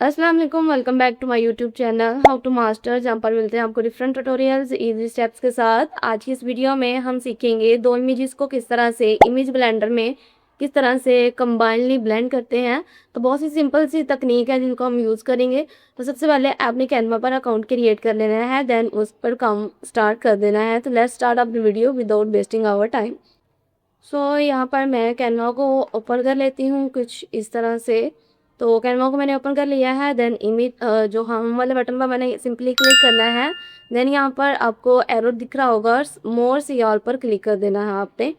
अस्सलाम वालेकुम, welcome back to my YouTube channel how to master, जहाँ पर मिलते हैं आपको डिफरेंट ट्यूटोरियल्स इजी स्टेप्स के साथ। आज की इस वीडियो में हम सीखेंगे दो इमेजेस को किस तरह से इमेज ब्लेंडर में किस तरह से कंबाइनली ब्लेंड करते हैं। तो बहुत सी सिंपल सी तकनीक है जिनको हम यूज़ करेंगे। तो सबसे पहले आपने कैनवा पर अकाउंट क्रिएट कर लेना है, देन उस पर काम स्टार्ट कर देना है। तो let's start up the video without wasting our time. So यहाँ पर मैं कैनवा को ओपन कर लेती हूँ कुछ इस तरह से। तो कैनवा को मैंने ओपन कर लिया है। देन इमेज जो हम वाले बटन पर मैंने सिंपली क्लिक करना है। देन यहाँ पर आपको एरो दिख रहा होगा, मोर सी ऑल पर क्लिक कर देना है आपने।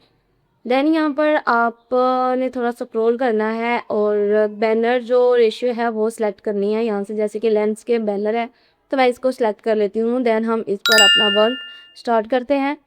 देन यहाँ पर आपने थोड़ा स्क्रॉल करना है और बैनर जो रेशियो है वो सिलेक्ट करनी है यहाँ से। जैसे कि लेंस के बैनर है तो मैं इसको सिलेक्ट कर लेती हूँ। देन हम इस पर अपना वर्क स्टार्ट करते हैं।